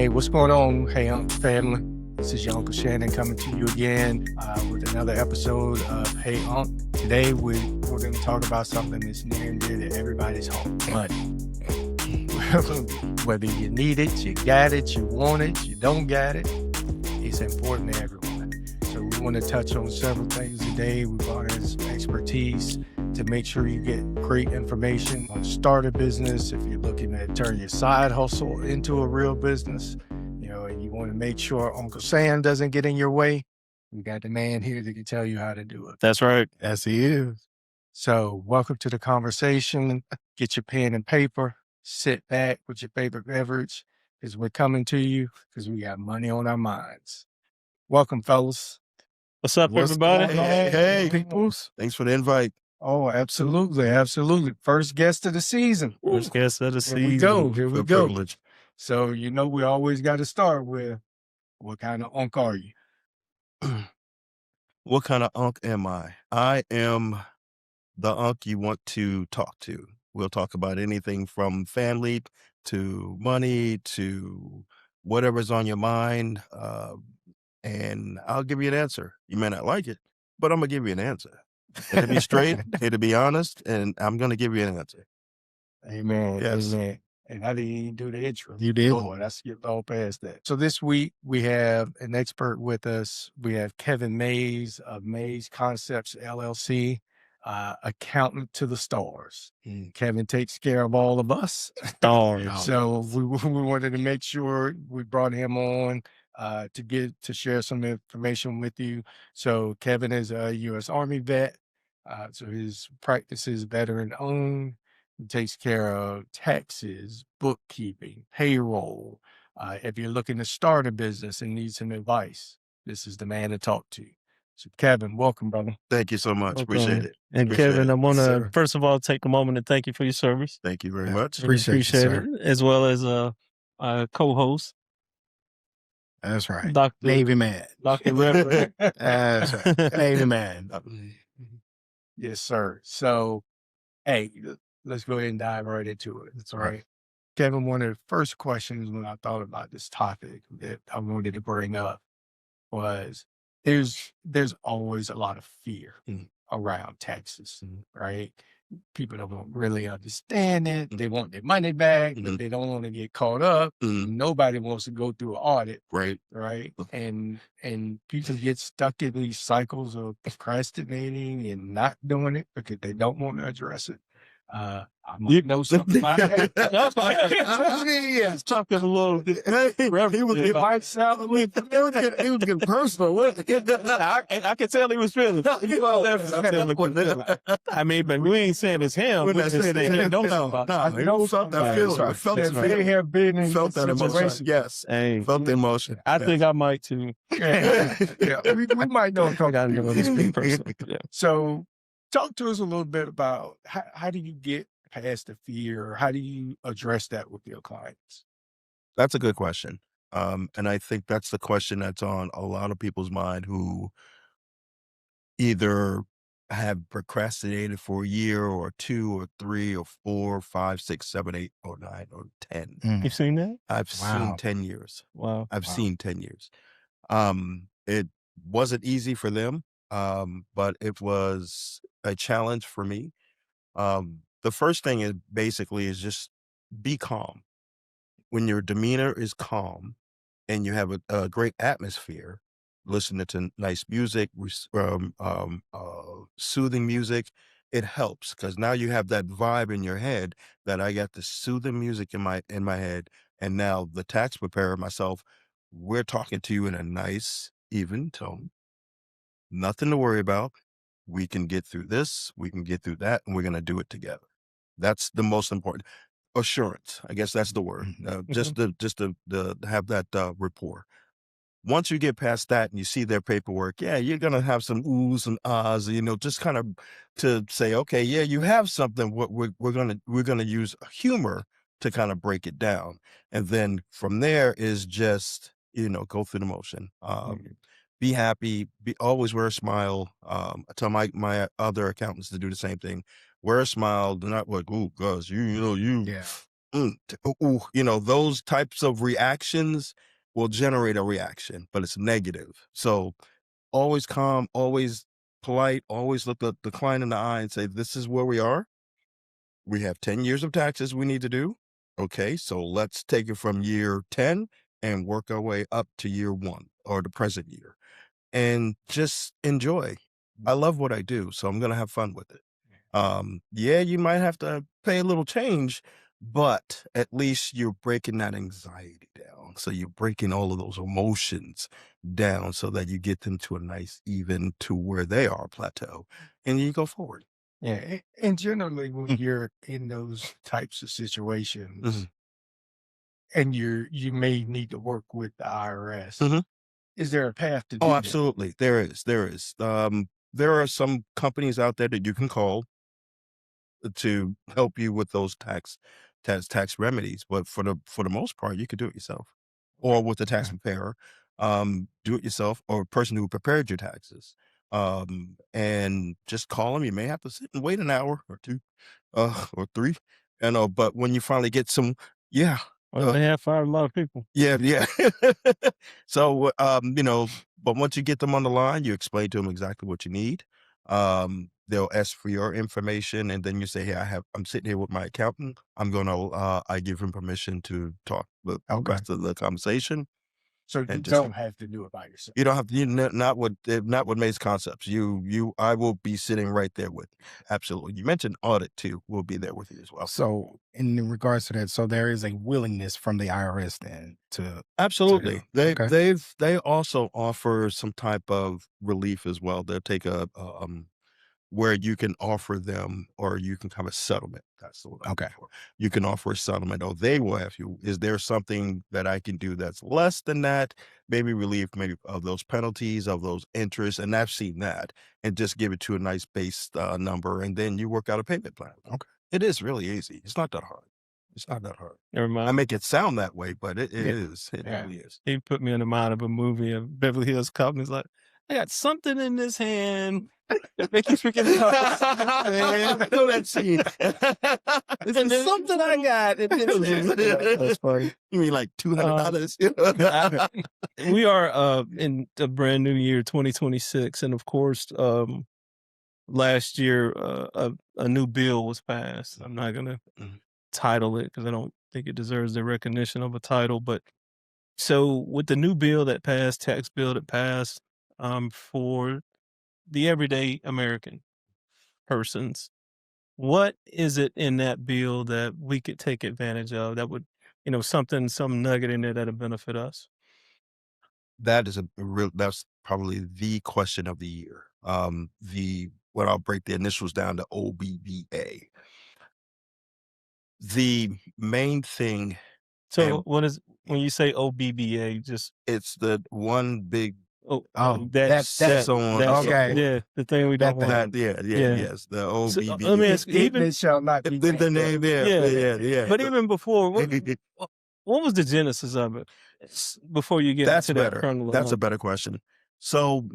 Hey, what's going on? Hey, Unks family. This is your Uncle Shannon coming to you again with another episode of Hey Unc. Today we're going to talk about something that's near and dear to everybody's home, money. Whether you need it, you got it, you want it, you don't got it, it's important to everyone. So we want to touch on several things today. We brought in expertise to make sure you get great information on start a business. If you're looking to turn your side hustle into a real business, and you want to make sure Uncle Sam doesn't get in your way, we got the man here that can tell you how to do it. That's right. Yes, he is. So welcome to the conversation. Get your pen and paper, sit back with your favorite beverage, because we're coming to you because we got money on our minds. Welcome, fellas. What's up, everybody? Hey, peoples. Thanks for the invite. Oh, absolutely. Absolutely. First guest of the season. First guest of the Here we season. go. Here we Feel go. privileged. So, we always got to start with, what kind of unk are you? What kind of unk am I? I am the unk you want to talk to. We'll talk about anything from family to money to whatever's on your mind. And I'll give you an answer. You may not like it, but I'm going to give you an answer. It'll be straight, it'll be honest, and I'm going to give you an answer. Amen. Yes. Amen. And I didn't even do the intro. You did. Lord, I skipped all past that. So this week we have an expert with us. We have Kevin Mays of Mays Concepts LLC, accountant to the stars. Kevin takes care of all of us. Stars. So we wanted to make sure we brought him on to share some information with you. So Kevin is a U.S. Army vet. So his practice is veteran owned. He takes care of taxes, bookkeeping, payroll. If you're looking to start a business and need some advice, this is the man to talk to. So Kevin, welcome, brother. Thank you so much. Welcome. Appreciate it. And Appreciate Kevin, it. I want to, Sir. first of all, take a moment to thank you for your service. Thank you very much. Appreciate sir. it. As well as a co-host, That's right. Dr. Navy man. Dr. Reverend. That's right. Navy man. Yes, sir. So, hey, let's go ahead and dive right into it. That's all Right. right. Kevin, one of the first questions when I thought about this topic that I wanted to bring up was there's always a lot of fear around taxes, right? People don't really understand it. They want their money back, but they don't want to get caught up. Nobody wants to go through an audit, Right. right? And people get stuck in these cycles of procrastinating and not doing it because they don't want to address it. I might know something. Yes, talking a little bit. It might sound a little he was getting personal. I can tell he was feeling. I mean, but we ain't saying it's him. We're We not just saying saying it's he him. knows No, about no, it. he knows something. I feel it. I felt That it. may have been in Felt that emotion. situation. Yes. Hey, Felt the emotion. I think I might too. Yeah, we might know a I couple gotta know this people. big person. Yeah. So talk to us a little bit about how do you get past the fear, or how do you address that with your clients? That's a good question. And I think that's the question that's on a lot of people's mind who either have procrastinated for a year or 2 or 3 or 4, 5, 6, 7, 8 or 9 or 10. You've seen that? I've Wow. seen 10 years. Wow. I've Wow. seen 10 years. It wasn't easy for them, but it was a challenge for me. The first thing is basically just be calm. When your demeanor is calm and you have a great atmosphere, listening to nice music, soothing music, it helps because now you have that vibe in your head that I got the soothing music in my head, and now the tax preparer myself, we're talking to you in a nice, even tone. Nothing to worry about. We can get through this. We can get through that, and we're going to do it together. That's the most important. Assurance, I guess that's the word. Just to have that rapport. Once you get past that and you see their paperwork, yeah, you're gonna have some oohs and ahs, just kind of to say, okay, yeah, you have something. We're gonna use humor to kind of break it down, and then from there is just go through the motion. Be happy. Always wear a smile. I tell my other accountants to do the same thing. Wear a smile. Do not like, oh, gosh, you those types of reactions will generate a reaction, but it's negative. So always calm, always polite, always look the client in the eye and say, this is where we are. We have 10 years of taxes we need to do. Okay, so let's take it from year 10 and work our way up to year 1 or the present year and just enjoy. I love what I do, so I'm going to have fun with it. Yeah, you might have to pay a little change, but at least you're breaking that anxiety down. So you're breaking all of those emotions down so that you get them to a nice even to where they are plateau and you go forward. Yeah, and generally when you're in those types of situations, and you may need to work with the IRS, Mhm. is there a path to Oh, do that? absolutely. There is. There are some companies out there that you can call to help you with those tax remedies, but for the most part, you could do it yourself, or with the tax Okay. preparer. Do it yourself, or a person who prepared your taxes. And just call them. You may have to sit and wait an hour or 2, or 3, but when you finally get some, yeah, Well, they have fired a lot of people. yeah. So, but once you get them on the line, you explain to them exactly what you need. They'll ask for your information, and then you say, "Hey, I'm sitting here with my accountant. I give him permission to talk the Okay. rest of the conversation." So you And just don't have to do it by yourself. you don't have to, not with Maze Concepts. I will be sitting right there with you. Absolutely. You mentioned audit too. We'll be there with you as well. So in regards to that, so there is a willingness from the IRS then to Absolutely. Okay. They also offer some type of relief as well. They'll take where you can offer them, or you can have a settlement. That's the word I'm Okay. looking for. You can offer a settlement, or they will ask you, is there something that I can do that's less than that? Maybe relieve maybe of those penalties, of those interests. And I've seen that, and just give it to a nice base number. And then you work out a payment plan. Okay. It is really easy. It's not that hard. It's not that hard. Never I mind. make it sound that way, but it Yeah. is. It Yeah. really is. He put me in the mind of a movie of Beverly Hills Cop. He's like, I got something in this hand that make you freaking out. I know that scene. This is something I got in this hand. That's funny. You mean like $200? We are in a brand new year, 2026, and of course, last year a new bill was passed. I'm not gonna title it because I don't think it deserves the recognition of a title, but so with the new bill that passed, tax bill that passed, for the everyday American persons, what is it in that bill that we could take advantage of that would, some nugget in there that'll benefit us? That is that's probably the question of the year. What I'll break the initials down to OBBA. The main thing, So and what is when you say OBBA? Just it's the one big oh, Oh, that's sets on. okay. yeah, the thing we don't want. Yeah. Yes, the So, OBBA. let me ask, even It shall not be. The name, yeah. but even before, what was the genesis of it? Before you get That's to that better. kernel of That's a knowledge? better question. So,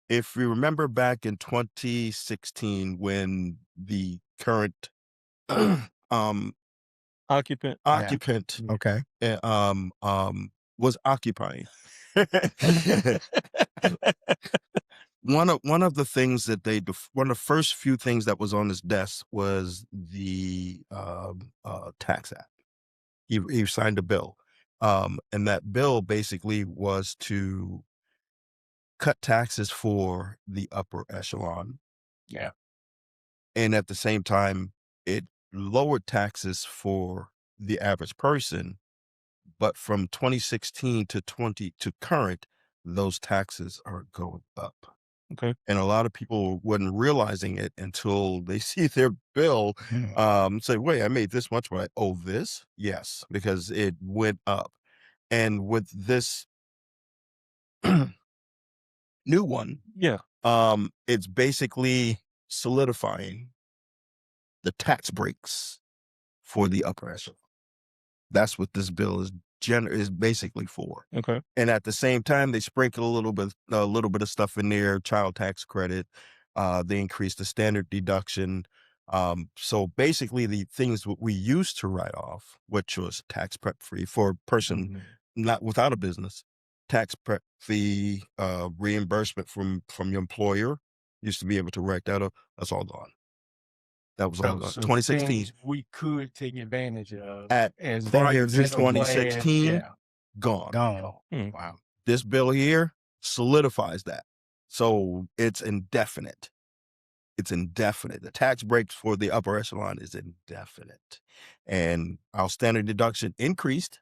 if you remember back in 2016 when the current Occupant. occupant Okay. was occupying, one of the things that one of the first few things that was on his desk was the Tax Act. He signed a bill, and that bill basically was to cut taxes for the upper echelon. Yeah. And at the same time, it lowered taxes for the average person. But from 2016 to current, those taxes are going up. Okay. And a lot of people weren't realizing it until they see their bill, say, wait, I made this much, but I owe this? Yes, because it went up. And with this new one, Yeah. it's basically solidifying the tax breaks for the upper echelon. That's what this bill is basically for. Okay. And at the same time, they sprinkle a little bit of stuff in there, child tax credit. They increase the standard deduction So basically the things we used to write off, which was tax prep free for a person not without a business, tax prep fee, reimbursement from your employer, used to be able to write that up. That's all gone. That was all So, gone. so 2016 things we could take advantage of at as prior to incentive plan, 2016, yeah. gone. Gone. Hmm. Wow. This bill here solidifies that. So it's indefinite. It's indefinite. The tax breaks for the upper echelon is indefinite. And our standard deduction increased.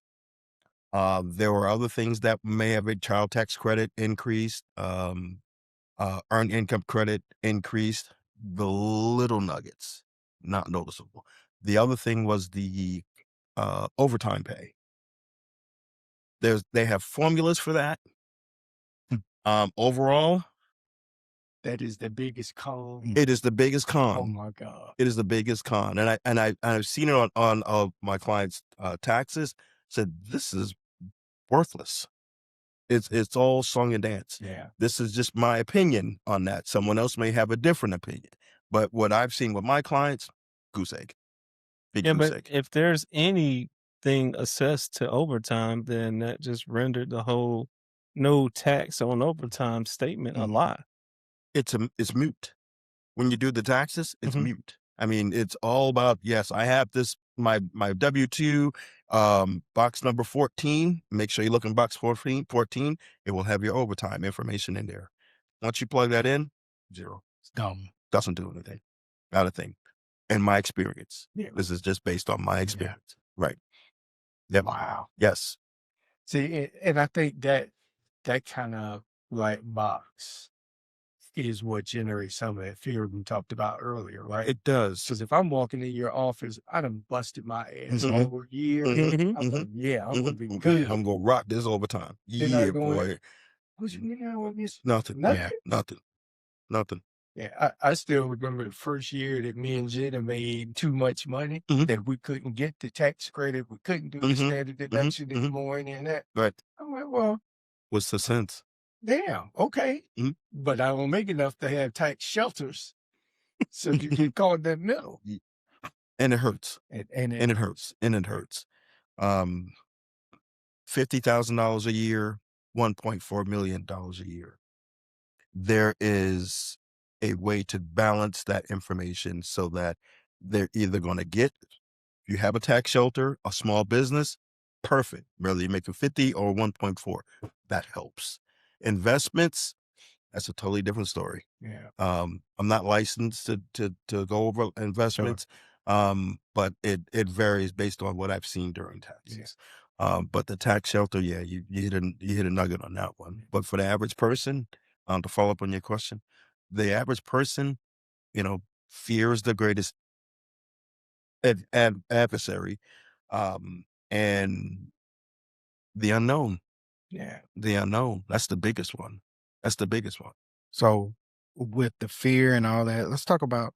There were other things that may have a child tax credit increased. Earned income credit increased. The little nuggets, not noticeable. The other thing was the overtime pay. They have formulas for that. Overall, That is the biggest con. it is the biggest con. Oh my God. It is the biggest con, and I've seen it on my clients' taxes. Said this is worthless. It's all song and dance. Yeah. This is just my opinion on that. Someone else may have a different opinion, but what I've seen with my clients, goose egg, big Yeah, goose but egg. if there's anything assessed to overtime, then that just rendered the whole no tax on overtime statement a lie. It's mute. When you do the taxes, it's Mhm. mute. I mean, it's all about, yes, I have this, my W-2, box number 14. Make sure you look in box 14. It will have your overtime information in there. Once you plug that in, zero. It's gone. Doesn't do anything. Not a thing. In my experience. Yeah. This is just based on my experience. Right. Yep. Wow. Yes. See, and I think that kind of like box is what generates some of that fear we talked about earlier, right? It does. Because if I'm walking in your office, I done busted my ass Mhm. over year. Mhm, I'm like, yeah, I'm gonna be Mhm. good. I'm gonna rock this overtime. Then I Yeah, go in, boy. what you mean I want this? Nothing. Nothing. Yeah. Nothing. Yeah, I still remember the first year that me and Jenna made too much money Mhm. that we couldn't get the tax credit. We couldn't do the Mhm. standard deduction anymore and any of that. Right. I went, well, What's the sense? damn, okay. Mhm. But I don't make enough to have tax shelters. So you get caught in that middle. And it hurts. And It hurts. And it hurts. $50,000 a year, $1.4 million a year. There is a way to balance that information so that they're either going to get, if you have a tax shelter, a small business, perfect. Whether you're making 50 or 1.4, that helps. Investments, that's a totally different story. yeah. I'm not licensed to go over investments, but it varies based on what I've seen during taxes. But the tax shelter, yeah, you hit a nugget on that one. But for the average person, to follow up on your question, the average person, fear is the greatest adversary, and the unknown. Yeah. The unknown. That's the biggest one. That's the biggest one. So with the fear and all that, let's talk about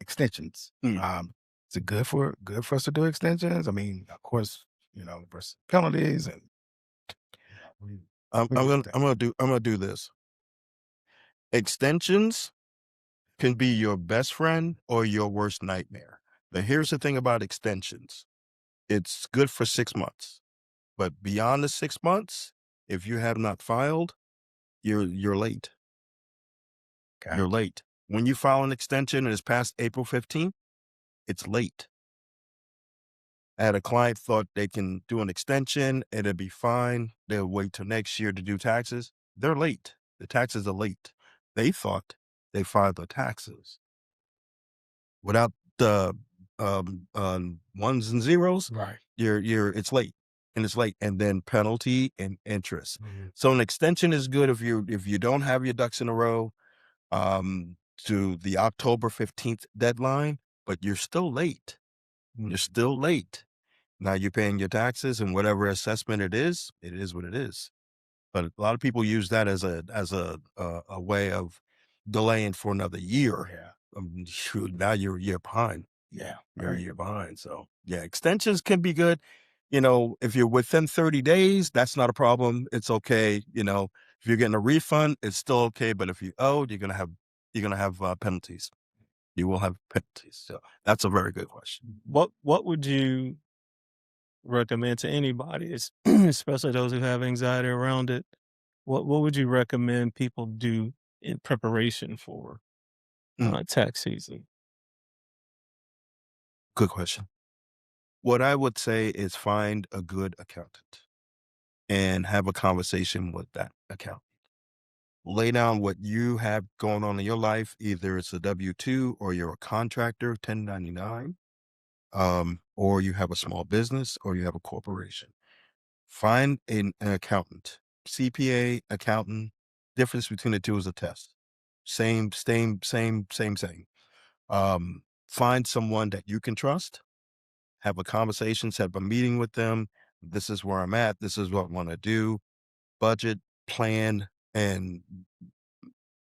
extensions. Is it good for us to do extensions? I mean, of course, versus penalties and I'm gonna do this. Extensions can be your best friend or your worst nightmare. Now, here's the thing about extensions. It's good for 6 months, but beyond the 6 months, if you have not filed, you're late. Okay. You're late. When you file an extension and it's past April 15th, it's late. I had a client thought they can do an extension, it'll be fine. They'll wait till next year to do taxes. They're late. The taxes are late. They thought they filed their taxes without the ones and zeros. Right. It's late, and then penalty and interest. So an extension is good if you don't have your ducks in a row to the October 15th deadline, but you're still late. You're still late. Now you're paying your taxes and whatever assessment it is what it is. But a lot of people use that as a way of delaying for another year. Shoot, now you're behind. Yeah. You're behind. So yeah, extensions can be good. If you're within 30 days, that's not a problem. It's okay. If you're getting a refund, it's still okay. But if you owe, you're gonna have penalties. You will have penalties. So that's a very good question. What would you recommend to anybody, especially those who have anxiety around it? What would you recommend people do in preparation for tax season? Good question. What I would say is find a good accountant and have a conversation with that accountant. Lay down what you have going on in your life. Either it's a W-2 or you're a contractor, 1099, or you have a small business or you have a corporation. Find an accountant, CPA, accountant. Difference between the two is a test. Same. Find someone that you can trust. Have a conversation, set up a meeting with them. This is where I'm at. This is what I want to do. Budget, plan, and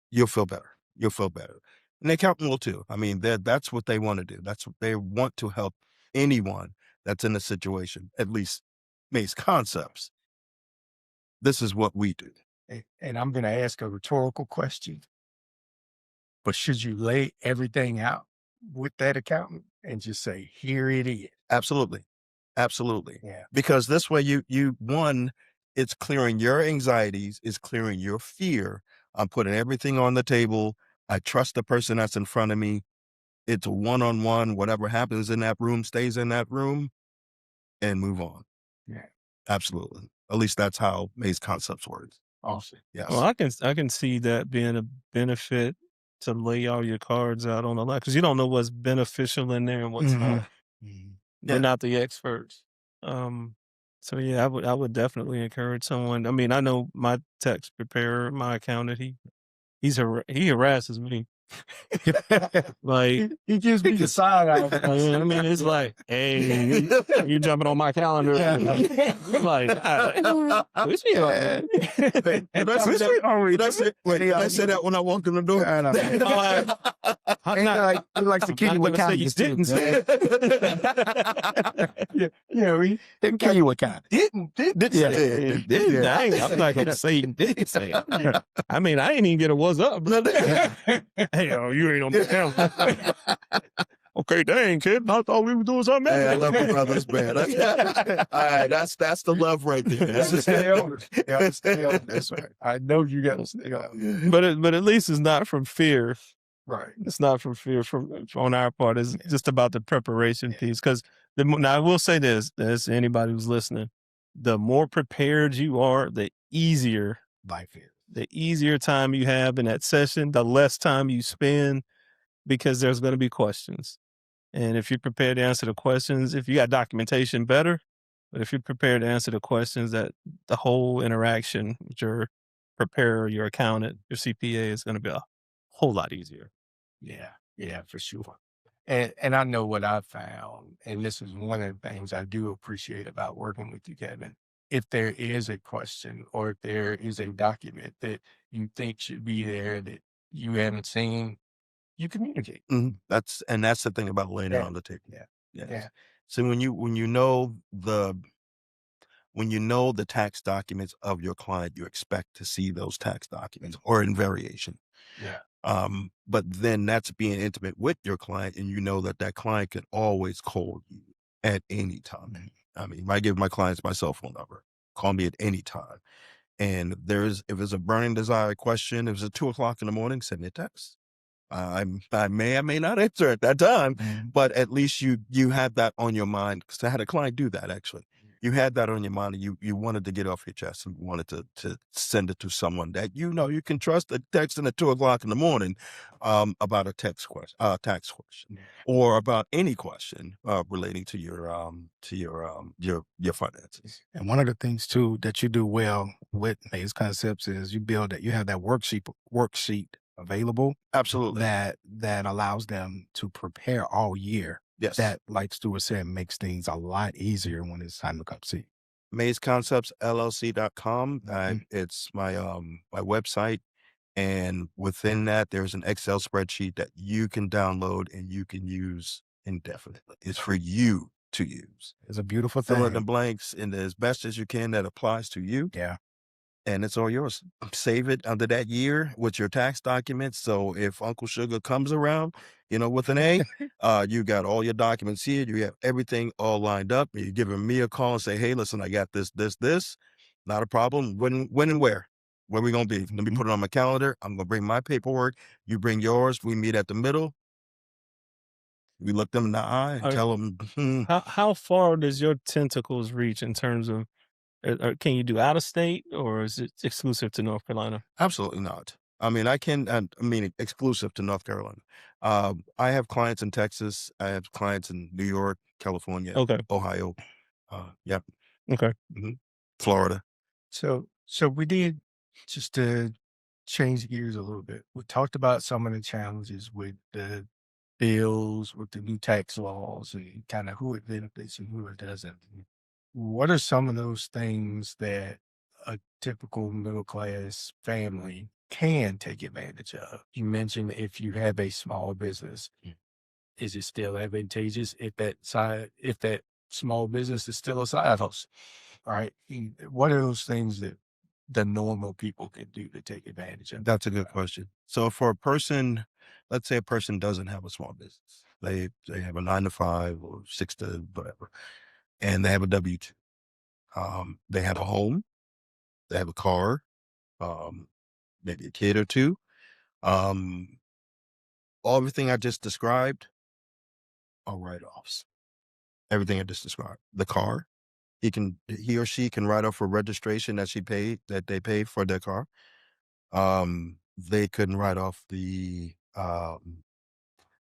you'll feel better. You'll feel better. And the accountant will too. I mean, that's what they want to do. That's what they want to help anyone that's in a situation, at least Mays Concepts. This is what we do. And I'm going to ask a rhetorical question, but should you lay everything out with that accountant and just say, here it is? Absolutely. Absolutely. Yeah. Because this way one, it's clearing your anxieties, it's clearing your fear. I'm putting everything on the table. I trust the person that's in front of me. It's a one-on-one. Whatever happens in that room stays in that room, and move on. Yeah. Absolutely. At least that's how Mays Concepts works. Awesome. Yes. Well, I can see that being a benefit to lay all your cards out on the line, because you don't know what's beneficial in there and what's not. They're not the experts. So yeah, I would definitely encourage someone. I mean, I know my tax preparer, my accountant, he harasses me. Like, he gives me the side eye. I mean, it's like, hey, you jumping on my calendar. Like, which we are. Did I say that when I walked in the door? He likes to kill you with kindness. You didn't say it. He Didn't kill you with kindness. didn't say it. I'm not going to say you didn't say it. I mean, I ain't even get a what's up. Hey, you ain't on the calendar. Okay, dang, kid. I thought we were doing something else. Hey, I love my brothers, man. All right, that's the love right there. That's a stay on. That's right. I know you got to stay on. But at least it's not from fear. Right. It's not from fear on our part. It's just about the preparation piece. Because now I will say this, as anybody who's listening, the more prepared you are, the easier Life is. The easier time you have in that session, the less time you spend, because there's going to be questions. And if you're prepared to answer the questions, if you got documentation, better. But if you're prepared to answer the questions, that the whole interaction with your preparer, your accountant, your CPA is going to be a whole lot easier. Yeah, for sure. And I know what I've found, and this is one of the things I do appreciate about working with you, Kevin. If there is a question or if there is a document that you think should be there that you haven't seen, you communicate. That's the thing about laying it on the table. Yeah. So when you know the tax documents of your client, you expect to see those tax documents or in variation. Yeah. But then that's being intimate with your client, and you know that client can always call you at any time. I mean, I give my clients my cell phone number. Call me at any time. And if it's a burning desire question, if it's at 2:00 in the morning, send me a text. I may or may not answer at that time, but at least you have that on your mind. Because I had a client do that, actually. You had that on your mind, and you wanted to get off your chest and wanted to send it to someone that you can trust, a texting at 2:00 in the morning about a tax question, or about any question relating to your finances. And one of the things too that you do well with Mays Concepts is you have that worksheet available. Absolutely. That allows them to prepare all year. Yes. That, like Stuart said, makes things a lot easier when it's time to come see. MaysConceptsLLC.com. It's my website. And within that, there's an Excel spreadsheet that you can download and you can use indefinitely. It's for you to use. It's a beautiful thing. Fill in the blanks and as best as you can that applies to you. Yeah. and it's all yours. Save it under that year with your tax documents. So if Uncle Sugar comes around, with an A, you got all your documents here. You have everything all lined up. You're giving me a call and say, hey, listen, I got this. Not a problem. When and where? Where we going to be? Let me put it on my calendar. I'm going to bring my paperwork. You bring yours. We meet at the middle. We look them in the eye and tell them, How far does your tentacles reach in terms of, can you do out of state, or is it exclusive to North Carolina? absolutely not. I mean, exclusive to North Carolina. I have clients in Texas. I have clients in New York, California, Okay. Ohio. Yep. Okay. Florida. So we did, just to change gears a little bit, we talked about some of the challenges with the bills, with the new tax laws, and kind of who it benefits and who it doesn't. What are some of those things that a typical middle class family can take advantage of? You mentioned if you have a small business, is it still advantageous if that small business is still a side hustle? All right. What are those things that the normal people can do to take advantage of? That's a good question. So for a person, let's say a person doesn't have a small business. They have a 9 to 5 or 6 to whatever, and they have a W-2. They have a home, they have a car, maybe a kid or two. Everything I just described are write-offs. Everything I just described. The car, he or she can write off for registration that they paid for their car. They couldn't write off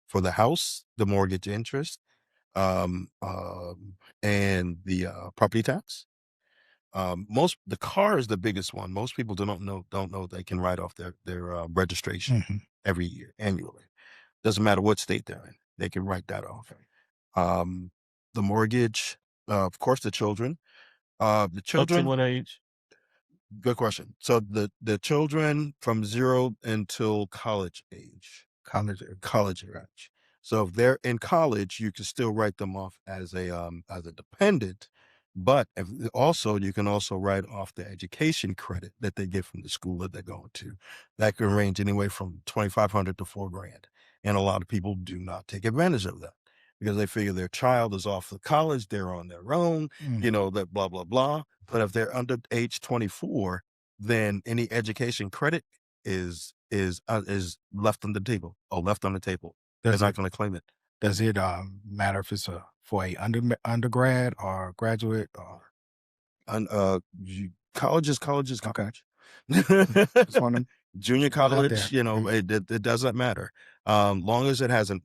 for the house, the mortgage interest, and the property tax. The car is the biggest one. Most people don't know they can write off their registration every year, annually. Doesn't matter what state they're in, they can write that off. The mortgage, of course, the children. The Up to children, what age? good question. So the children from 0 until college age. College age. So if they're in college, you can still write them off as a dependent, but you can also write off the education credit that they get from the school that they're going to. That can range anywhere from $2,500 to $4,000, and a lot of people do not take advantage of that because they figure their child is off to college, they're on their own, that blah blah blah. But if they're under age 24, then any education credit is left on the table. They're not going to claim it. Does it matter if it's for a undergrad or graduate or? College is college. Just wondering. Junior college, it doesn't matter. Long as it has a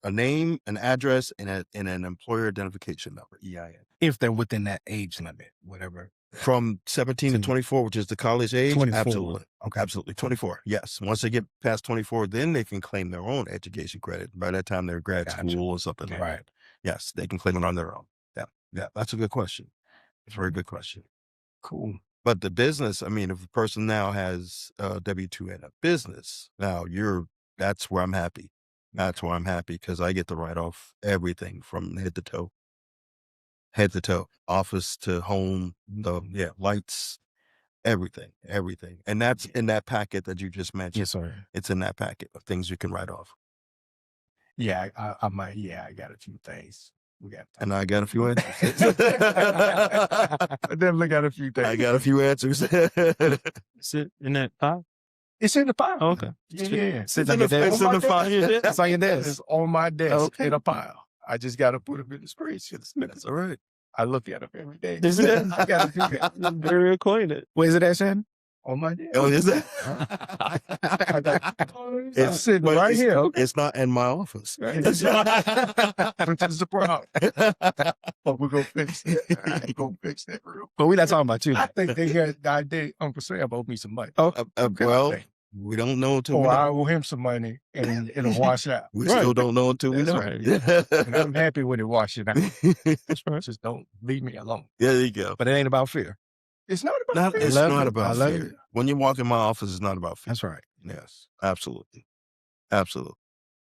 name, an address, and an employer identification number, EIN. If they're within that age limit, whatever. From 17 to 24, which is the college age, 24. absolutely. Okay. Absolutely. 24. Yes. Once they get past 24, then they can claim their own education credit. By that time, they're grad school or something like that. Yes, they can claim it on their own. Yeah. That's a good question. It's a very good question. Cool. But the business, if a person now has a W-2 and a business, that's where I'm happy. That's where I'm happy because I get to write off everything from head to toe. Office to home, lights, everything. And that's in that packet that you just mentioned. Yes, sir. It's in that packet of things you can write off. Yeah, I got a few things. And I got a few answers. I definitely got a few things. I got a few answers. Is it in that pile? It's in the pile. Oh, okay. Yeah. It's in the file. It's on your desk. It's on my desk Okay. in a pile. I just got to put them in the spreadsheet. That's all right. I look at them every day. Is it? I got a few I'm very acquainted. Where's it at, Shannon? on my desk. Oh, is it? It's sitting right here. Okay. It's not in my office. That's the problem. But we're going to fix it. I'm going to fix that real quick. But we're not talking about you. I think they had the idea, Uncle Sam owed me some money. Oh, well, we don't know until we Or I know. owe him some money and it'll wash out. We still don't know until we That's know. right. And I'm happy when it washes out. That's right. Just don't leave me alone. There you go. but it ain't about fear. It's not about It's love not it. about I love fear. it. When you walk in my office, it's not about fear. That's right. Yes, absolutely. Absolutely.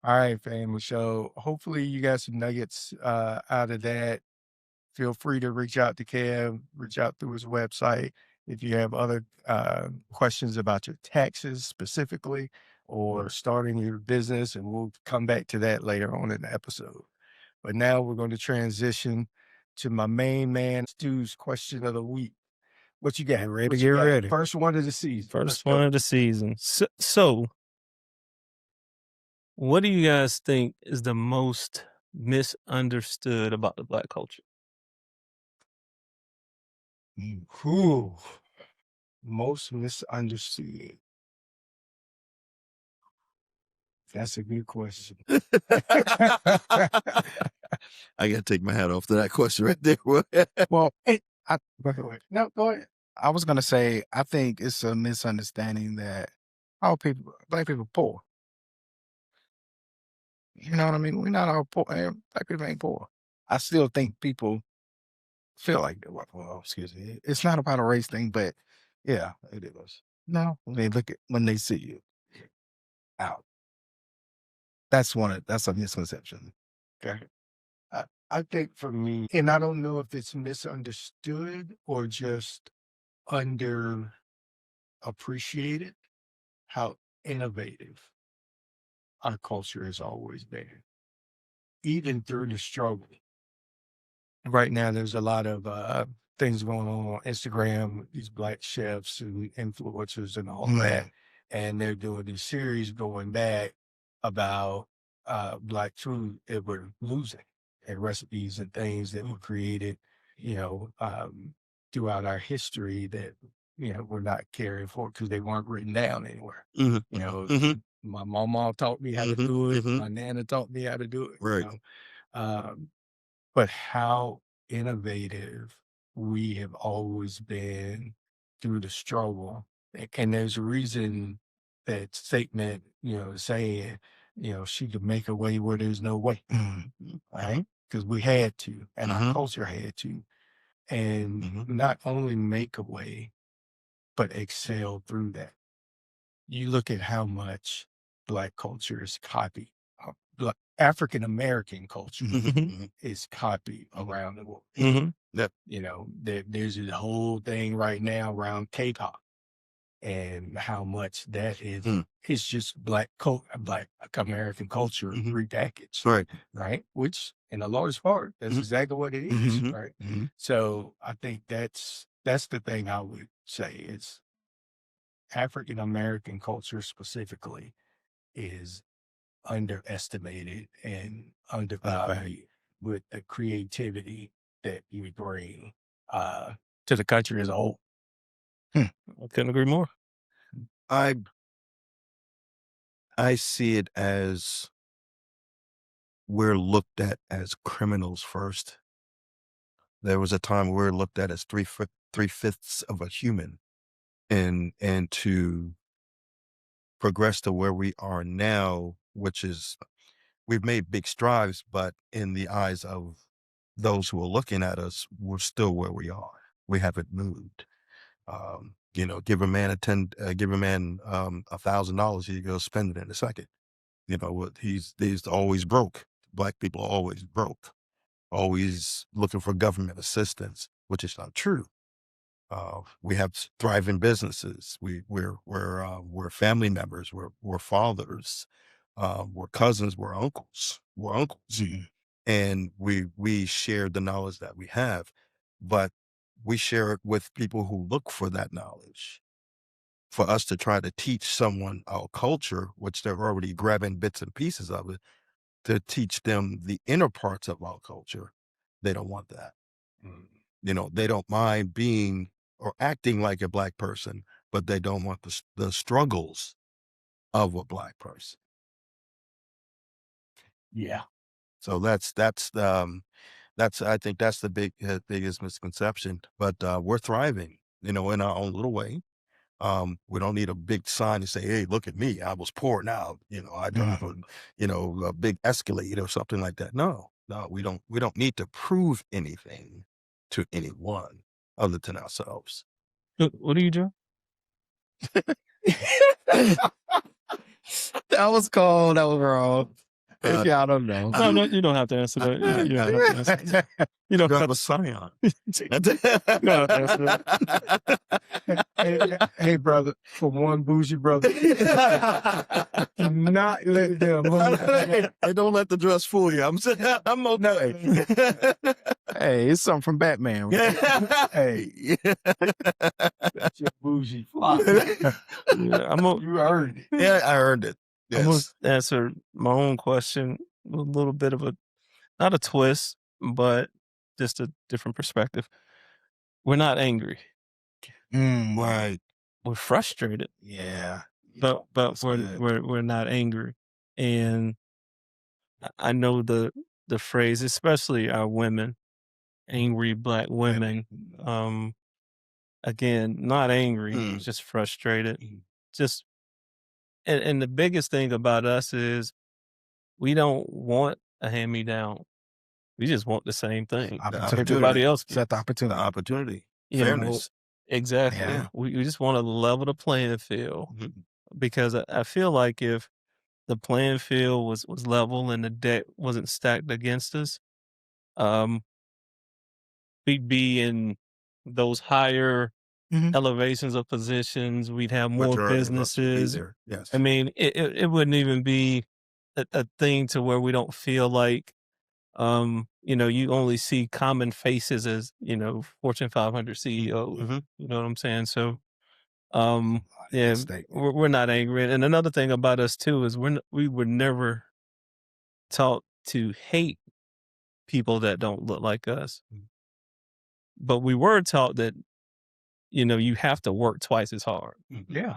All right, family. So hopefully you got some nuggets out of that. Feel free to reach out to Kev, reach out through his website. If you have other questions about your taxes specifically or starting your business, and we'll come back to that later on in the episode. But now we're going to transition to my main man, Stu's question of the week. What you got? Ready, What get you got? ready. First one of the season. Let's First one go. of the season. So, what do you guys think is the most misunderstood about the Black culture? Whew. Most misunderstood. That's a good question. I got to take my hat off to that question right there. Well, Go ahead. No, go ahead. I was gonna say I think it's a misunderstanding that all people, Black people, poor. You know what I mean? We're not all poor. Black people ain't poor. I still think people feel like that. Well, excuse me. It's not about a race thing, but yeah, it is. No, when they look at when they see you out, that's a misconception. Okay. I think for me, and I don't know if it's misunderstood or just underappreciated, how innovative our culture has always been, even through the struggle. Right now, there's a lot of things going on Instagram, these Black chefs and influencers and all that. And they're doing this series going back about Black food that we're losing and recipes and things that were created, you know, throughout our history that, you know, we're not caring for because they weren't written down anywhere. Mhm. You know, Mhm. my mama taught me how to Mhm. do it. Mhm. My nana taught me how to do it. Right. You know? But how innovative we have always been through the struggle. And there's a reason that statement, you know, saying, you know, she could make a way where there's no way, right? Because we had to, and our culture had to. And not only make a way, but excel through that. You look at how much Black culture is copied. African American culture is copied around the world. Yep. You know, there's a whole thing right now around K-pop and how much that is. It's just Black American culture repackaged, right? Which, in a large part, that's exactly what it is, right? So I think that's the thing I would say is African American culture specifically is underestimated and undervalued with the creativity that you bring to the country as a whole. I couldn't agree more. I see it as we're looked at as criminals first. There was a time we were looked at as three-fifths of a human, and to progress to where we are now, which is we've made big strides, but in the eyes of those who are looking at us, we're still where we are. We haven't moved. You know, give a man $1,000, he goes spend it in a second. You know what? He's always broke. Black people are always broke, always looking for government assistance, which is not true. We have thriving businesses. We're family members. We're fathers. We're cousins. We're uncles. And we share the knowledge that we have, but we share it with people who look for that knowledge. For us to try to teach someone our culture, which they're already grabbing bits and pieces of it, to teach them the inner parts of our culture, they don't want that. You know, they don't mind being or acting like a Black person, but they don't want the struggles of a Black person. Yeah. So I think that's the biggest misconception. But we're thriving, you know, in our own little way. We don't need a big sign to say, "Hey, look at me! I was poor now. You know, I drive a big Escalade or something like that." No, we don't. We don't need to prove anything to anyone other than ourselves. What do you do? That was cold. That was wrong. If y'all don't know. No, you don't have to answer that. You don't have to answer that. You don't Drop have a scion. Hey, brother, for one bougie brother, not let them. Hey, don't let the dress fool you. I'm okay. Hey, it's something from Batman. Hey, that's your bougie fly. Yeah, You earned it. Yeah, I earned it. I'm gonna Yes. answer my own question with a little bit of not a twist, but just a different perspective. We're not angry. Right. We're frustrated, Yeah. but That's good. we're not angry. And I know the phrase, especially our women, angry Black women. Again, not angry, just frustrated. Just and the biggest thing about us is we don't want a hand me down. We just want the same thing everybody else gets. Set the opportunity. The opportunity. You know, Fairness. exactly. Yeah. We just want to level the playing field because I feel like if the playing field was level and the deck wasn't stacked against us, we'd be in those higher elevations of positions. We'd have more Majority of us would be businesses. there. Yes. I mean, it wouldn't even be a thing to where we don't feel like, you only see common faces as, Fortune 500 CEOs. You know what I'm saying? So, yeah, we're not angry. And another thing about us too is we were never taught to hate people that don't look like us, but we were taught that, you have to work twice as hard Yeah.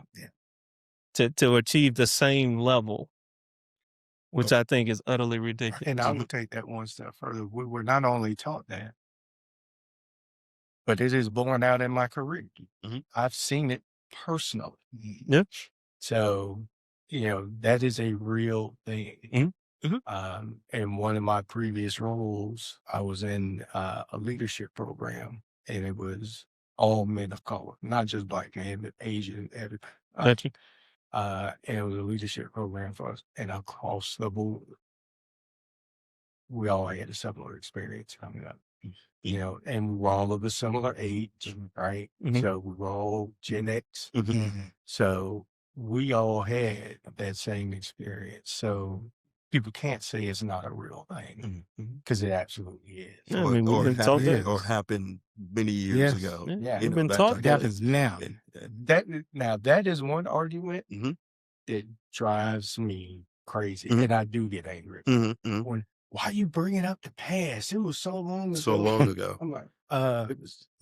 to achieve the same level, which I think is utterly ridiculous. And I would take that one step further. We were not only taught that, but it is borne out in my career. I've seen it personally. Yep. So, that is a real thing. In one of my previous roles, I was in a leadership program, and it was all men of color, not just Black men, but Asian, everybody. Gotcha. And it was a leadership program for us, and across the board, we all had a similar experience coming up. And we were all of a similar age, right? So we were all Gen X. So we all had that same experience. So people can't say it's not a real thing because it absolutely is. Yeah, I mean, we've been taught that. Or happened many years ago. Yeah. We've been taught It that. happens now. That is one argument that drives me crazy, and I do get angry. Why are you bringing up the past? It was so long ago. So long ago. I'm like,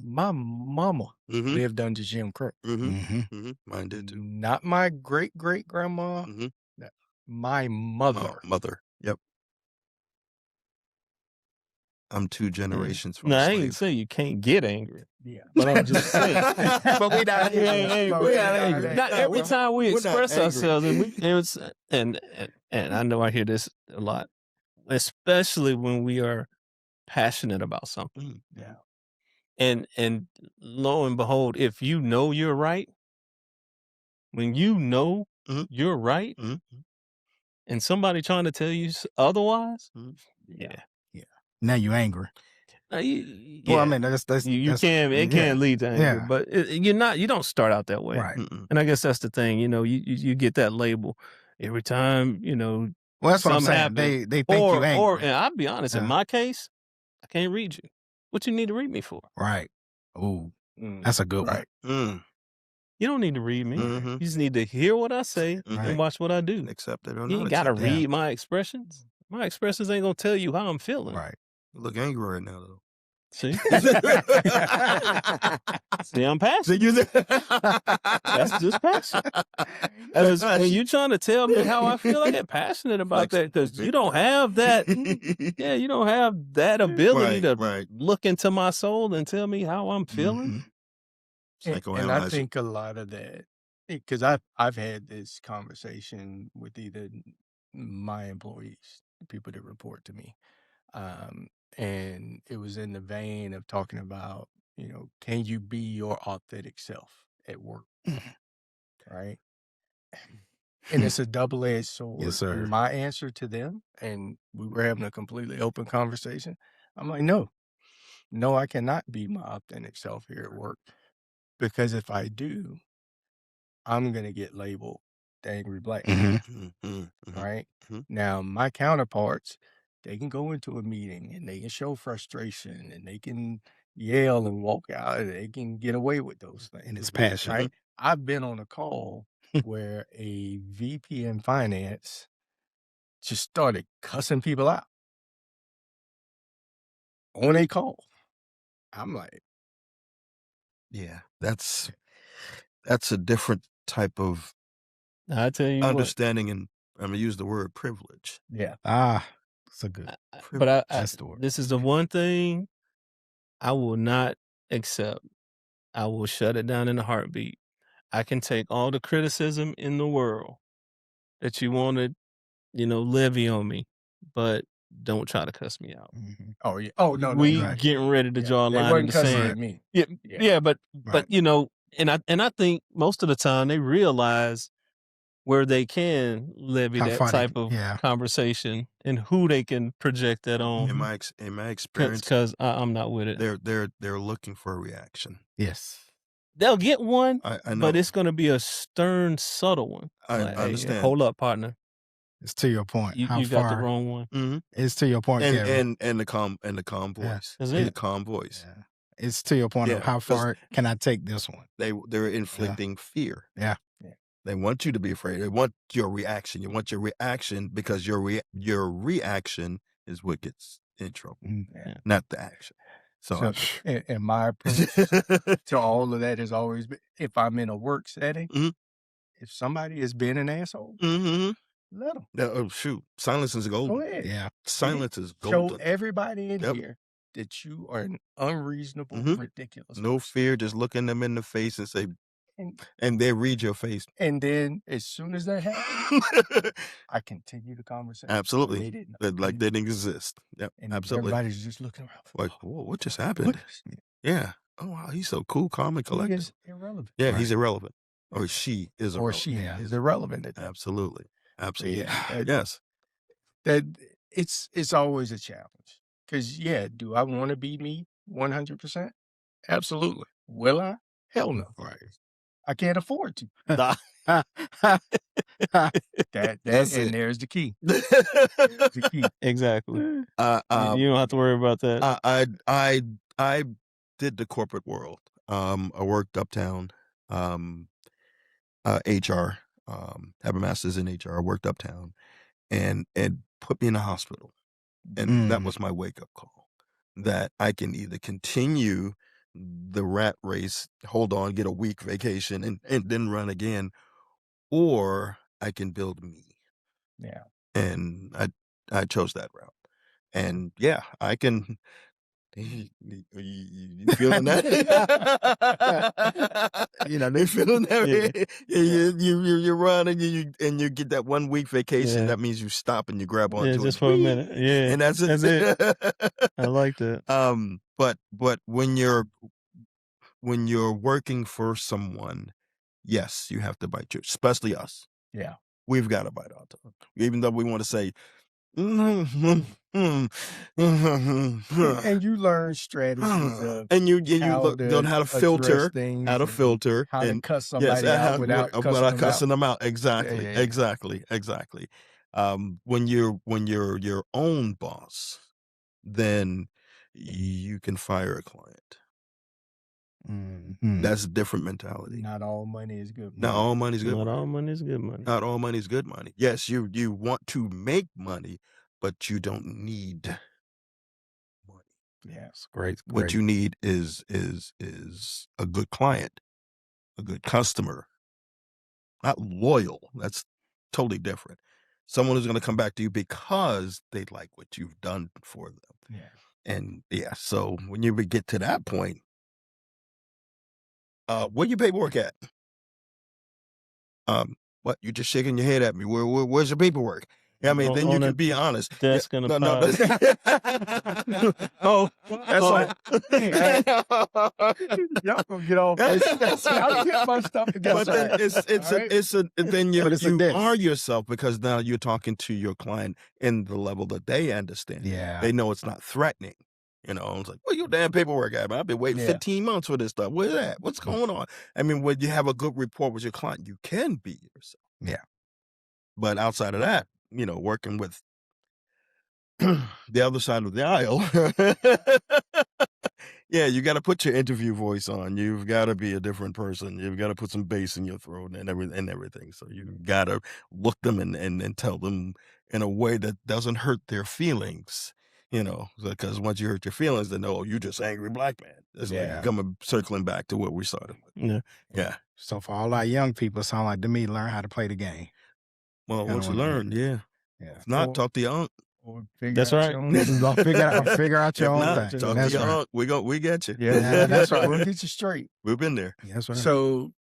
my mama lived under Jim Crow. Mine did too. Not my great grandma. My mother. Mother. Yep. I'm 2 generations from No, a I slave. ain't say you can't get angry. Yeah. But I'm just saying. But we not angry. Not every time we we're not express angry. ourselves, and I know I hear this a lot, especially when we are passionate about something. Yeah. And lo and behold, if you know you're right, when you know you're right, and somebody trying to tell you otherwise, yeah. Now you angry. Yeah. Well, I mean, that's it can lead to anger, but you don't start out that way. Right. And I guess that's the thing, you get that label every time, Well, that's what I'm saying. happen. They think you angry. And I'll be honest, in my case, I can't read you. What you need to read me for? Right. Oh, that's a good one. You don't need to read me. You just need to hear what I say and watch what I do. Accept it or You not. ain't got to accept it. read my expressions. My expressions ain't going to tell you how I'm feeling. Right. You look angry right now, though. See? See, I'm passionate. That's just passion. When you trying to tell me how I feel, I get passionate about that because you don't have that. You don't have that ability to look into my soul and tell me how I'm feeling. And I think a lot of that, because I've had this conversation with either my employees, the people that report to me, and it was in the vein of talking about, can you be your authentic self at work, right? And it's a double-edged sword. Yes, sir. My answer to them, and we were having a completely open conversation. I'm like, no, I cannot be my authentic self here at work, because if I do, I'm gonna get labeled the angry black man. Right? Now, my counterparts, they can go into a meeting and they can show frustration and they can yell and walk out and they can get away with those things. And it's passion. Right? I've been on a call where a VP in finance just started cussing people out on a call. I'm like, Yeah, that's a different type of I tell you what, understanding, and I'm gonna use the word privilege. yeah, It's a good. but I That's the word. this is the one thing I will not accept. I will shut it down in a heartbeat. I can take all the criticism in the world that you want to, levy on me, but don't try to cuss me out. oh yeah, oh no, We right. getting ready to Yeah, draw a they line in wasn't the cussing sand. at me. Yeah, Yeah. but Right. and I think most of the time they realize where they can levy How that far they type can- of yeah. conversation and who they can project that on. In my experience, Because I'm not with it. they're looking for a reaction. Yes. They'll get one, I know. but it's going to be a stern, subtle one. I Like, hey, understand. hold up, partner. It's to your point. You, How you far? got the wrong one. Mm-hmm. It's to your point, Kevin. And the calm voice. That's And it. the calm voice. Yeah. It's to your point of Yeah, how 'cause far can I take this one? They're inflicting fear. Yeah. They want you to be afraid. They want your reaction. You want your reaction because your reaction is what gets in trouble, Yeah. not the action. So, And my approach to all of that has always been, if I'm in a work setting, Mhm. if somebody is being an asshole, let them. Oh shoot, silence is golden. Go ahead. Yeah. Silence is Show golden. everybody in Yep. here that you are an unreasonable, ridiculous No person. fear, just looking them in the face and say, And, and they read your face. and then as soon as that happens, I continue the conversation. Absolutely. They didn't. Like they didn't exist. Yep, And absolutely. everybody's just looking around. Like, whoa, what just happened? Yeah. Oh wow, he's so cool, calm, and He collected. is irrelevant. Yeah, he's irrelevant. Or she is Or irrelevant. she Yeah. is irrelevant at that. Absolutely. Absolutely. Yeah. Yes. That it's always a challenge. Because, do I want to be me 100%? Absolutely. Will I? Hell no. Right. I can't afford to. That's it. And there's the key. The key. Exactly. You Um, don't have to worry about that. I did the corporate world. I worked uptown, HR, have a master's in HR. I worked uptown, and it put me in a hospital, and that was my wake up call. That I can either continue the rat race, hold on, get a week vacation, and then run again, or I can build me. Yeah. And I chose that route. And yeah, I can. You feeling that? They feeling that. You run and you get that 1 week vacation. Yeah. That means you stop and you grab onto Yeah, it. just for a minute. Yeah, And that's it. That's it. I like that. But when you're working for someone, yes, you have to bite your, especially us. Yeah. We've got to bite our tongue, even though we want to say. And you learn strategies of and you how learn how to address filter, things how to and filter, how to and cuss somebody out without cussing them out. them out. Exactly, Yeah. exactly. When you're your own boss, then you can fire a client. That's a different mentality. Not all money is good money. Not all money's good Not money. all money is good money. Not all money's good money. Yes, you want to make money, but you don't need money. Yes. Great. What you need is a good client, a good customer, not loyal. That's totally different. Someone who's going to come back to you because they like what you've done for them. Yeah. And so when you get to that point, where your paperwork at? What, you just shaking your head at me? Where's your paperwork? I mean, then you on a can be honest. desk in a No, pile. oh, That's all. Hey, y'all gonna get off. I'll get my stuff together. but then All right? then But it's a you diss. are yourself, because now you're talking to your client in the level that they understand. Yeah. They know it's not threatening. It's like, well, your damn paperwork at, man. I've been waiting Yeah. 15 months for this stuff. Where's that? What's going on? I mean, when you have a good rapport with your client, you can be yourself. Yeah. But outside of that, working with the other side of the aisle, yeah, you got to put your interview voice on. You've got to be a different person. You've got to put some bass in your throat and everything. So you got to look them and tell them in a way that doesn't hurt their feelings. Because once you hurt your feelings, then you just angry black man. It's like circling back to what we started with. Yeah. So for all our young people, it sound like to me, learn how to play the game. Well, once you learn, yeah. If not, talk to your uncle. Or figure That's out right. your own Figure out your If own not, thing. talk That's to your right. uncle. We get you. Yeah, that's right. We'll get you straight. We've been there. Yeah, that's right. So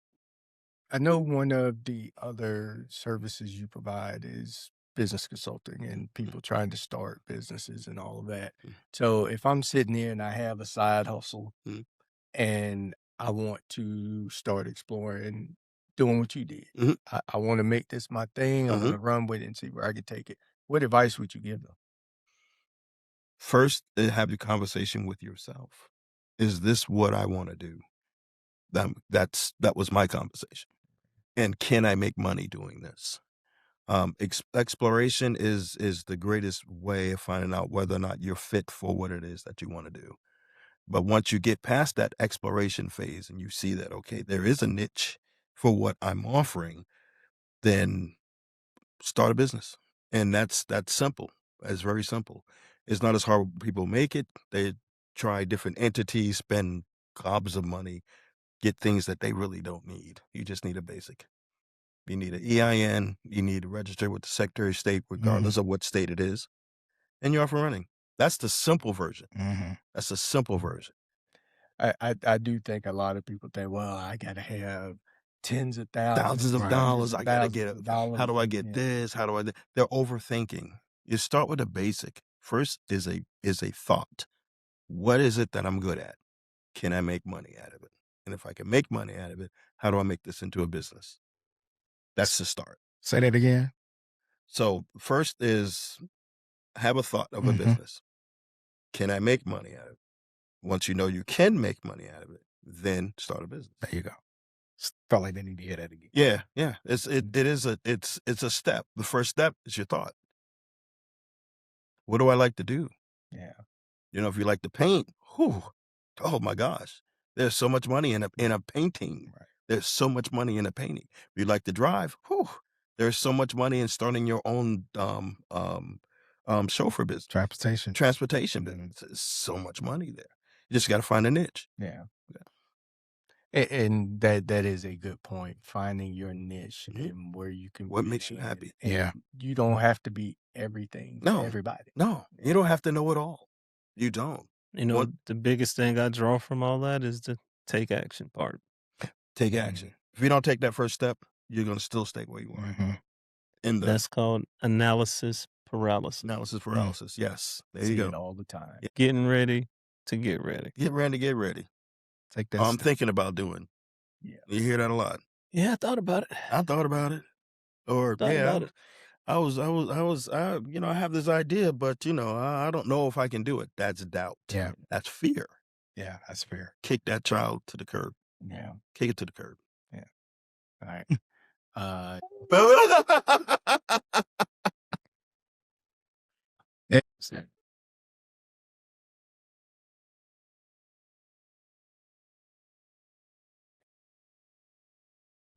I know one of the other services you provide is business consulting and people trying to start businesses and all of that. So if I'm sitting there and I have a side hustle Mhm. and I want to start exploring doing what you did, Mhm. I want to make this my thing. I want to run with it and see where I can take it. What advice would you give them? First, have the conversation with yourself. Is this what I want to do? That was my conversation. And can I make money doing this? Exploration is the greatest way of finding out whether or not you're fit for what it is that you want to do. But once you get past that exploration phase and you see that, okay, there is a niche for what I'm offering, then start a business. And that's simple. It's very simple. It's not as hard as people make it. They try different entities, spend gobs of money, get things that they really don't need. You just need a basic. You need an EIN. You need to register with the Secretary of State, regardless of what state it is. And you're off and running. That's the simple version. That's the simple version. I do think a lot of people think, well, I got to have tens of Thousands of hundreds dollars. I got to get thousands it. of dollars. How do I get this? How do I? They're overthinking. You start with a basic. First is a thought. What is it that I'm good at? Can I make money out of it? And if I can make money out of it, how do I make this into a business? That's the start. Say that again. So first is have a thought of a business. Can I make money out of it? Once you know you can make money out of it, then start a business. There you go. Felt like they need to hear that again. Yeah. It's a step. The first step is your thought. What do I like to do? Yeah. If you like to paint, oh my gosh, there's so much money in a painting. Right. There's so much money in a painting. If you like to drive, there's so much money in starting your own chauffeur business. Transportation business. There's so much money there. You just got to find a niche. Yeah. And that is a good point. Finding your niche and where you can. What makes you happy? And you don't have to be everything to everybody. No, you don't have to know it all. You don't. The biggest thing I draw from all that is the take action part. Take action. If you don't take that first step, you're going to still stay where you are. That's called analysis paralysis. Analysis paralysis. Yes. There See you go. it all the time. Getting ready to get ready. Get ready. Take that. I'm thinking about doing. Yeah. You hear that a lot. Yeah, I thought about it. I thought about it. Or I have this idea, but I don't know if I can do it. That's doubt. Yeah. That's fear. Yeah, that's fair. Kick that child to the curb. Yeah. Kick it to the curb. Yeah. All right.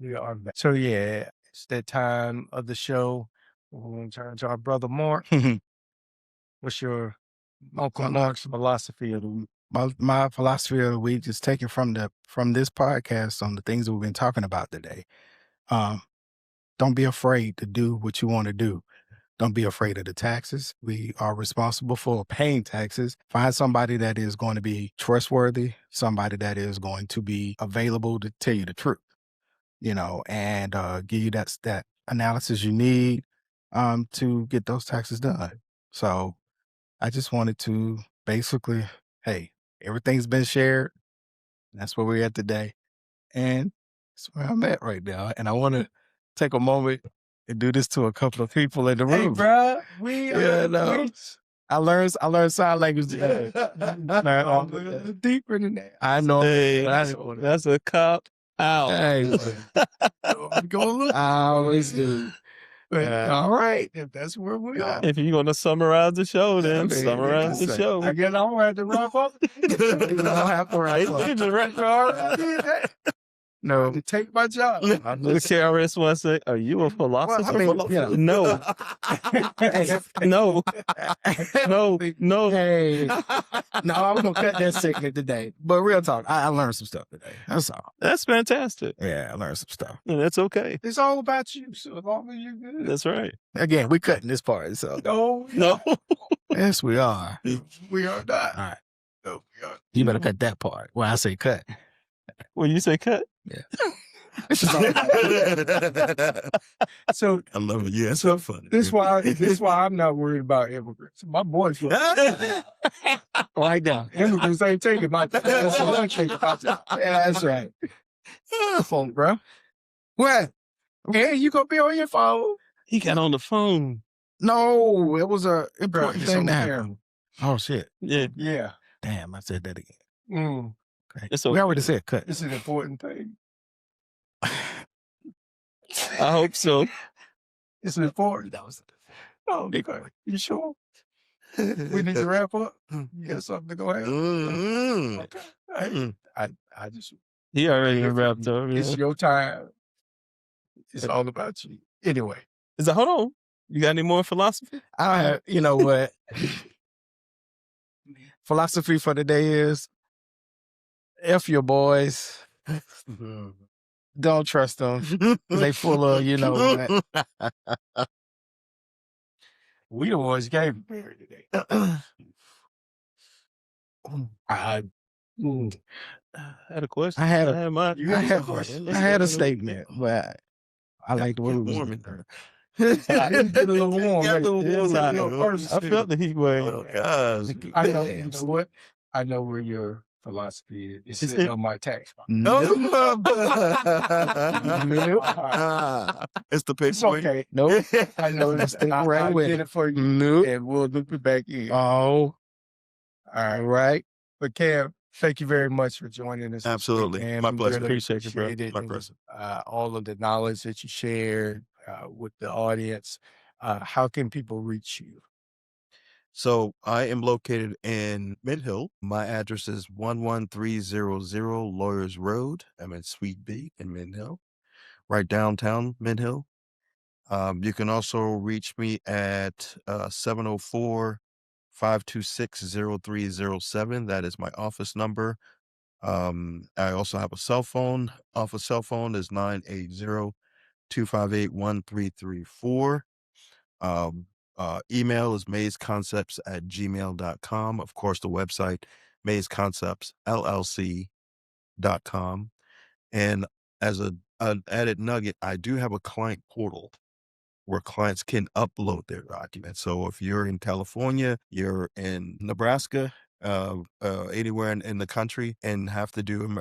We are back. So yeah, it's that time of the show. We're going to turn to our brother Mark. What's your Uncle Mark's philosophy of the week? My philosophy of the week is taken from this podcast on the things that we've been talking about today. Don't be afraid to do what you want to do. Don't be afraid of the taxes. We are responsible for paying taxes. Find somebody that is going to be trustworthy, somebody that is going to be available to tell you the truth, and give you that analysis you need. to get those taxes done. So I just wanted to basically, hey, everything's been shared. That's where we're at today. And that's where I'm at right now. And I want to take a moment and do this to a couple of people in the Hey, room. bro, I learned sign language today. Deeper than that. I know. Hey, That's that's a cop out. Hey, Go look. I always do. But, Yeah. all right, if that's where we are. If you're gonna summarize the show, then I mean, summarize the yeah, show. I guess I don't have to wrap up. You don't have to write You one. just wrap- I did that. No. To take my job. The KRS One say, "Are you a philosopher?" mean, yeah. No, Hey, no, no, no. hey. No, I'm gonna cut that segment today. But real talk, I learned some stuff today. That's all. That's fantastic, Yeah, I learned some stuff. and that's okay. It's all about you. So as long as you're good. That's right. Again, we cutting this part. So No, No, yes, we are. we are not. All right. No, we are. You better cut that part. When I say cut. when you say cut, So I love it. Yeah, it's So, so funny. this why I'm not worried about immigrants. My boys, Right now. immigrants ain't taking my job. That's what I'm taking my job. Yeah, that's right. Phone, bro. What? Hey, you gonna be on your phone? he got on the phone. No, it was a Bro, important it's thing on to happen. camera. Oh shit. Yeah, Yeah. Damn, I said that again. Mm, Okay. It's We okay. already said cut. it's an important thing. I hope so. It's important. That was Oh, okay. You sure? We need to wrap up. You got something to go ahead? Mm-hmm. Okay. Hey, I just He already wrapped up. it's Yeah. your time. It's all about you. Anyway. Is that, hold on? You got any more philosophy? I have, you know what? Philosophy for the day is F your boys. Don't trust them. They full of, you know what? We the ones gave it married today. I had a question. I had a- had my. You I had had, a question. I had a statement, but I like the way it was. warm in there. Get a little warm. Got a little It's warm a in little there. personal. I felt the heat wave. Oh, gosh. I know, you know what? I know where your philosophy is. It's Is sitting it? on my tax box. No, It's the paper. It's okay. no, I know this. Stick I right with did it. it for you, no. and we'll loop it back in. Oh, All all right. right. But Kev, thank you very much for joining us. this Absolutely. week, man. My We pleasure. really Appreciate you, bro. appreciate it. My It was, pleasure. all of the knowledge that you shared with the audience. How can people reach you? So I am located in Mid Hill. My address is 11300 Lawyers Road. I'm in Suite B in Mid Hill, right downtown Mid Hill. You can also reach me at 704-526-0307. That is my office number. I also have a cell phone. Office cell phone is 980-258-1334. Email is maysconcepts@gmail.com. Of course, the website, maysconceptsllc.com. And as an added nugget, I do have a client portal where clients can upload their documents. So if you're in California, you're in Nebraska, anywhere in the country and have to do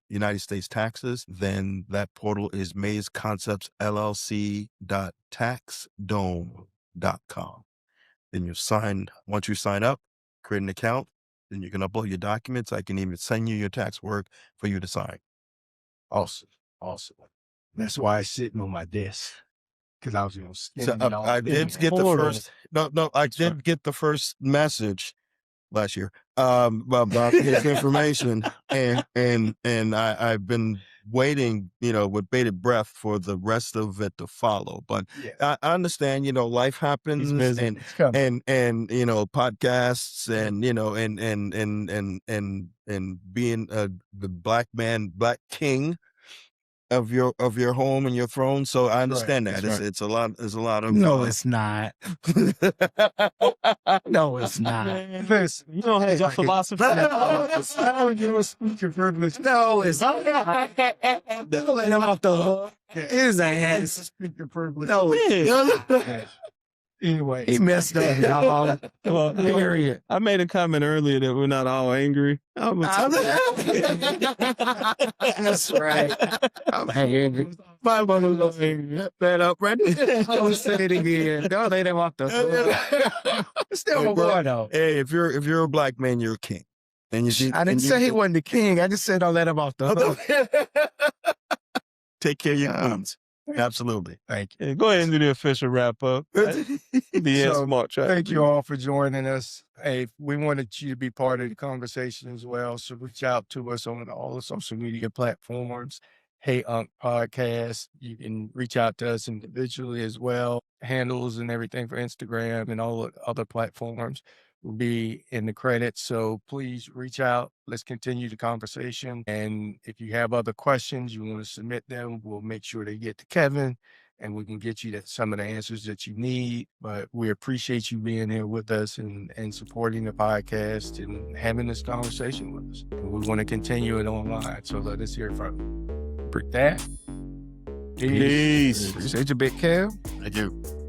United States taxes, then that portal is maysconceptsllc.taxdome.com. Then once you sign up, create an account, then you can upload your documents. I can even send you your tax work for you to sign. Awesome. Awesome. That's why it's sitting on my desk. Because I was going to scan So it all. I did get the Portal. first. No, I did get the first message last year about his information, and I've been waiting, with bated breath for the rest of it to follow. But Yeah. I understand, life happens, busy. and It's coming. and podcasts, and and being the black king of your home and your throne. So I understand that. That's It's a lot. There's a lot of No, it's not. No, it's not. Listen, You don't have your philosophy. your speaker privilege. No, it's not. Don't let him off the hook. His ass. Speaker privilege. No, Yeah. Anyway, He messed up. Y'all. Well, Period. I made a comment earlier that we're not all angry. That's right. I'm angry. My mother was angry. That up right there. I was saying it again. Don't let him off the Still Hey, a bro. boy though. Hey, if you're a black man, you're a king. And you see, I didn't say he wasn't the king. I just said don't let him off the hook. take care of your Yeah. queens. Absolutely. thank you. Yeah, go ahead and do the official wrap up. The So, smart track. Thank you all for joining us. Hey, we wanted you to be part of the conversation as well. So reach out to us on all the social media platforms. Hey Unk Podcast. You can reach out to us individually as well. Handles and everything for Instagram and all the other platforms will be in the credits. So please reach out. Let's continue the conversation. And if you have other questions, you want to submit them, we'll make sure they get to Kevin and we can get you some of the answers that you need. But we appreciate you being here with us and supporting the podcast and having this conversation with us. And we want to continue it online. So let us hear from you. With that, Peace. Appreciate you, Big Kev. Thank you.